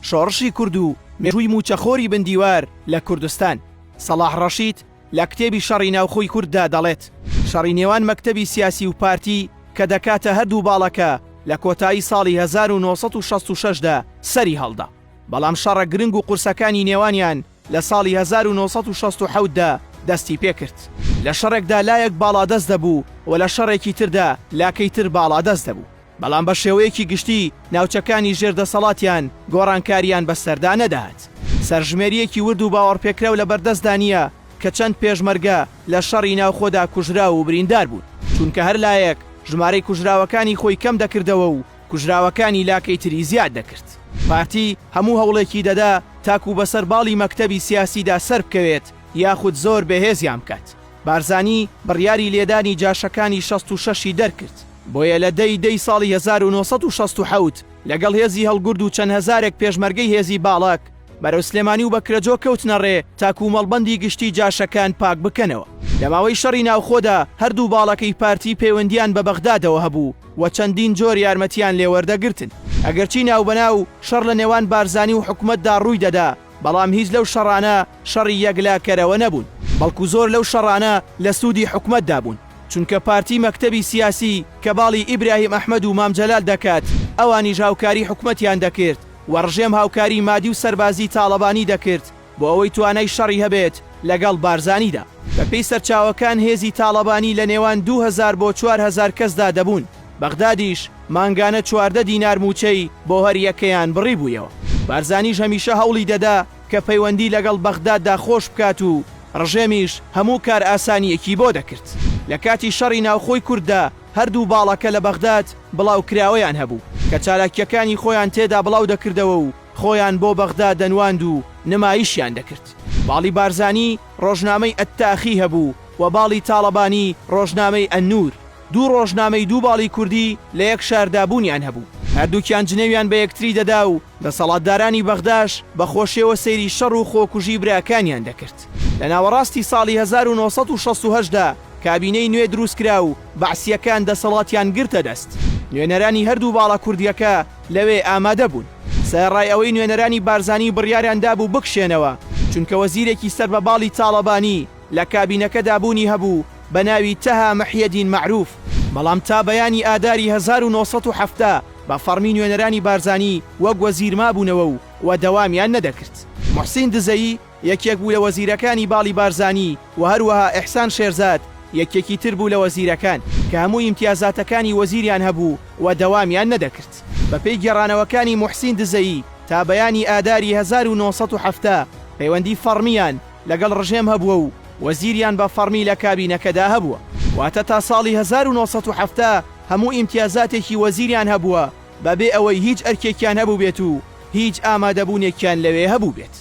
شۆڕشی کورد و مێژووی موچەخۆری بندیوار لە کوردستان. سەلاح ڕەشید لە کتێبی شەڕی ناوخۆی کورددا دەڵێت شەڕی نێوان مەکتەبی سیاسی و پارتی کە دەکاتە هەردوو باڵەکە لە کۆتایی ساڵی 1966دا سەری هەڵدا، بەڵام شەڕە گرنگ و قورسەکانی نێوانیان لە ساڵی 1967دا دەستی پێکرد. لە شەڕێکدا لایەک باڵا دەست دەبوو و لە شەڕێکی تردا لاکەی تر باڵا دەست دەبوو، بەڵام بە شێوەیەکی گشتی ناوچەکانی ژێردەسەڵاتیان گۆڕانکاریان بەسەردا نەداهات. سەرژمێریەکی ورد و باوەڕپێکراو لە بەردەستدانیە کە چەند پێشمەرگە لە شەڕی ناوخۆدا کوژرا و بریندار بوون، چونکە هەر لایەک ژمارەی کوژراوەکانی خۆی کەم دەکردەوە و کوژراوەکانی لاکەی تری زیاد دەکرد. پارتی هەموو هەوڵێکی دەدا تاکو بەسەر باڵی مەکتەبی سیاسیدا سەر بکەوێت یاخود زۆر بەهێزیان بکات. بارزانی بڕیاری لێدانی جاشەکانی 66 دەرکرد، بۆیە لە دەی ساڵی 1967 لەگەڵ هێزی هەڵگورد و چەند هەزارێک پێشمەرگەی هێزی باڵک بەرەو سلێمانی و بەکرەجۆ کەوتنە ڕێ تاکو مەڵبەندی گشتی جاشەکان پاک بکەنەوە. لە ماوەی شەڕی ناوخۆدا هەردوو باڵەکەی پارتی پەیوەندیان بە بەغدادەوە هەبوو و چەندین جۆر یارمەتیان لێوەردەگرتن. ئەگەرچی ناوبەناو شەڕ لە نێوان بارزانی و حکومەتدا ڕووی دەدا، بەڵام هیچ لەو شەڕانە شەڕی یەکلاکەرەوە نەبوون، بەڵکو زۆر لەو شەڕانە لە سوودی حکومەتدا بوون، چونکە پارتی مەکتەبی سیاسی کە باڵی ئیبراهیم ئەحمەد و مام جەلال دەکات ئەوانیش هاوکاری حکومەتیان دەکرد و ڕژێم هاوکاری مادی و سەربازی تاڵەبانی دەکرد بۆ ئەوەی توانای شەڕی هەبێت لەگەڵ بارزانیدا. بەپێی سەرچاوەکان هێزی تاڵەبانی لە نێوان 2000 بۆ 4000 کەسدا دەبوون. بەغدادیش مانگانە 14 دینار موچەی بۆ هەر یەکەیان بڕی بوویەوە. بارزانیش هەمیشە هەوڵی دەدا کە پەیوەندی لەگەڵ بەغداددا خۆش بکات و ڕژێمیش هەموو کار ئاسانیەکی بۆ دەکرد. لە کاتی شەڕی ناوخۆی کورددا هەردوو باڵەکە لە بەغداد بڵاو کراوەیان هەبوو کە چالاکیەکانی خۆیان تێدا بڵاو دەکردەوە و خۆیان بۆ بەغداد دەنواند و نمایشیان دەکرد. باڵی بارزانی ڕۆژنامەی ئەتاخی هەبوو و باڵی تاڵەبانی ڕۆژنامەی ئەنور. دوو ڕۆژنامەی دوو باڵی کوردی لە یەک شاردابوونیان هەبوو، هەردووکیان جنێویان بە یەکتری دەدا و دەسەڵاتدارانی بەغداش بە خۆشیەوە سەیری شەڕ و خۆکوژی براکانیان دەکرد. لە ناوەڕاستی ساڵی 1968دا کابینەی نوێ دروستکرا و بەعسیەکان دەسەڵاتیان گرتە دەست. نوێنەرانی هەردوو باڵە کوردیەکە لەوێ ئامادە بوون. سەرڕای ئەوەی نوێنەرانی بارزانی بڕیاریان دابوو بکشێنەوە، چونکە وەزیرێکی سەر بە باڵی تاڵەبانی لە کابینەکەدا بوونی هەبوو بە ناوی تەها محیەدین معروف، بەڵام تا بەیانی ئاداری 1970 بە فەرمی نوێنەرانی بارزانی وەک وەزیر مابوونەوە و دەوامیان نەدەکرد. محسین دزەیی یەکێک بوو لە وەزیرەکانی باڵی بارزانی و هەروەها ئیحسان شێرزاد یەکێکی تر بوو لە وەزیرەکان کە هەموو ئیمتیازاتەکانی وەزیریان هەبوو و دەوامیان نەدەکرد. بەپێی گێڕانەوەکانی محسین دزەیی تا بەیانی ئاداری 1970 پەیوەندی فەرمیان لەگەڵ ڕژێم هەبووە و وەزیریان بە فەرمی لە کابینەکەدا هەبووە، واتە تا ساڵی 1970 هەموو ئیمتیازاتێکی وەزیریان هەبووە بەبێ ئەوەی هیچ ئەرکێکیان هەبوو بێت و هیچ ئامادەبوونێکیان لەوێ هەبوو بێت.